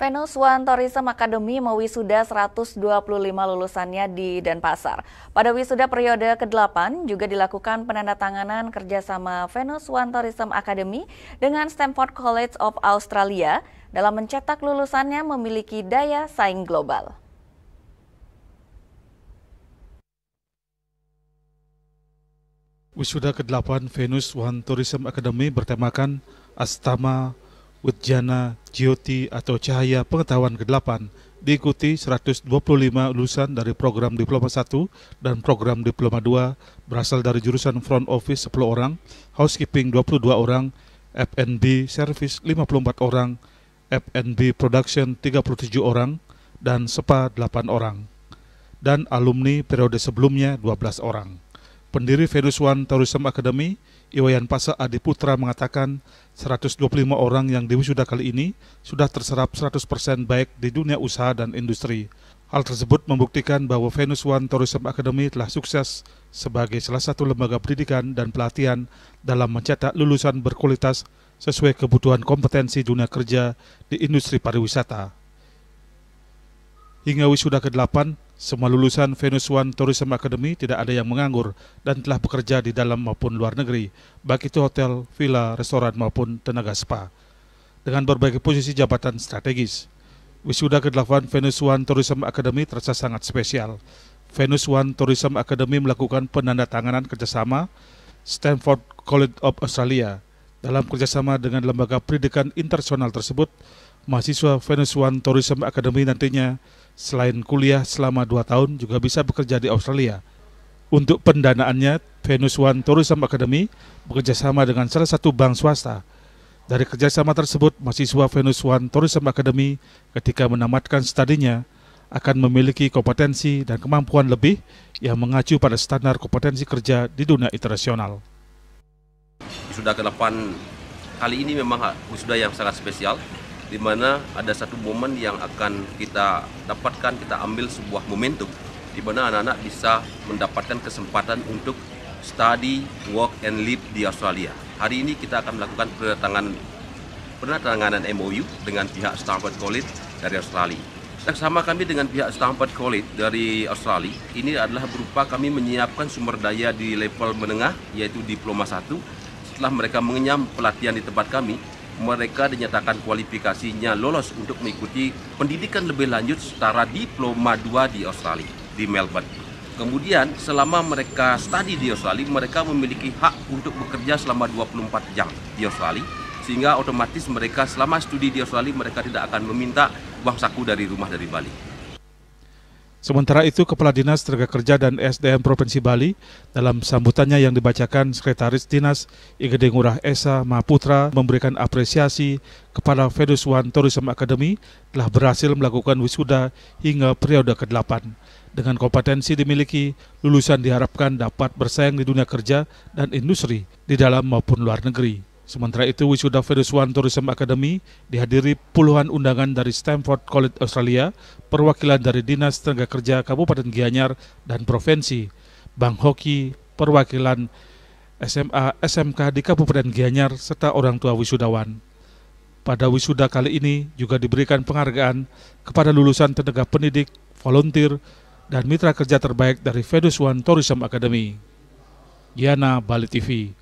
Venus One Tourism Academy mewisuda 125 lulusannya di Denpasar. Pada wisuda periode ke-8 juga dilakukan penandatanganan kerjasama Venus One Tourism Academy dengan Stamford College of Australia dalam mencetak lulusannya memiliki daya saing global. Wisuda ke-8 Venus One Tourism Academy bertemakan Astama Widjana Jyoti atau Cahaya Pengetahuan ke-8 diikuti 125 lulusan dari program Diploma 1 dan program Diploma 2 berasal dari jurusan Front Office 10 orang, Housekeeping 22 orang, F&B Service 54 orang, F&B Production 37 orang, dan SPA 8 orang. Dan alumni periode sebelumnya 12 orang. Pendiri Venus One Tourism Academy, Iwayan Pasa Adi Putra mengatakan 125 orang yang diwisuda kali ini sudah terserap 100% baik di dunia usaha dan industri. Hal tersebut membuktikan bahwa Venus One Tourism Academy telah sukses sebagai salah satu lembaga pendidikan dan pelatihan dalam mencetak lulusan berkualitas sesuai kebutuhan kompetensi dunia kerja di industri pariwisata. Hingga wisuda ke-8, semua lulusan Venus One Tourism Academy tidak ada yang menganggur dan telah bekerja di dalam maupun luar negeri, baik itu hotel, villa, restoran maupun tenaga spa, dengan berbagai posisi jabatan strategis. Wisuda ke-8 Venus One Tourism Academy terasa sangat spesial. Venus One Tourism Academy melakukan penandatanganan kerjasama Stamford College of Australia. Dalam kerjasama dengan lembaga pendidikan internasional tersebut, mahasiswa Venus One Tourism Academy nantinya selain kuliah selama 2 tahun juga bisa bekerja di Australia. Untuk pendanaannya, Venus One Tourism Academy bekerjasama dengan salah satu bank swasta. Dari kerjasama tersebut, mahasiswa Venus One Tourism Academy ketika menamatkan studinya akan memiliki kompetensi dan kemampuan lebih yang mengacu pada standar kompetensi kerja di dunia internasional. Wisuda ke-8 kali ini memang wisuda yang sangat spesial, di mana ada satu momen yang akan kita dapatkan, kita ambil sebuah momentum di mana anak-anak bisa mendapatkan kesempatan untuk study, work, and live di Australia. Hari ini kita akan melakukan penandatanganan MOU dengan pihak Stamford College dari Australia. Bersama kami dengan pihak Stamford College dari Australia, ini adalah berupa kami menyiapkan sumber daya di level menengah, yaitu Diploma 1. Setelah mereka mengenyam pelatihan di tempat kami, mereka dinyatakan kualifikasinya lolos untuk mengikuti pendidikan lebih lanjut setara Diploma 2 di Australia, di Melbourne. Kemudian selama mereka studi di Australia, mereka memiliki hak untuk bekerja selama 24 jam di Australia, sehingga otomatis mereka selama studi di Australia mereka tidak akan meminta uang saku dari rumah dari Bali. Sementara itu, Kepala Dinas Tenaga Kerja dan SDM Provinsi Bali dalam sambutannya yang dibacakan Sekretaris Dinas IGD Ngurah Esa Mahaputra memberikan apresiasi kepada Venus One Tourism Academy telah berhasil melakukan wisuda hingga periode ke-8. Dengan kompetensi dimiliki, lulusan diharapkan dapat bersaing di dunia kerja dan industri di dalam maupun luar negeri. Sementara itu, wisuda Venus One Tourism Academy dihadiri puluhan undangan dari Stamford College Australia, perwakilan dari Dinas Tenaga Kerja Kabupaten Gianyar dan Provinsi, Bank Hoki, perwakilan SMA, SMK di Kabupaten Gianyar, serta orang tua wisudawan. Pada wisuda kali ini juga diberikan penghargaan kepada lulusan tenaga pendidik, volunteer, dan mitra kerja terbaik dari Venus One Tourism Academy. Giana, Bali TV.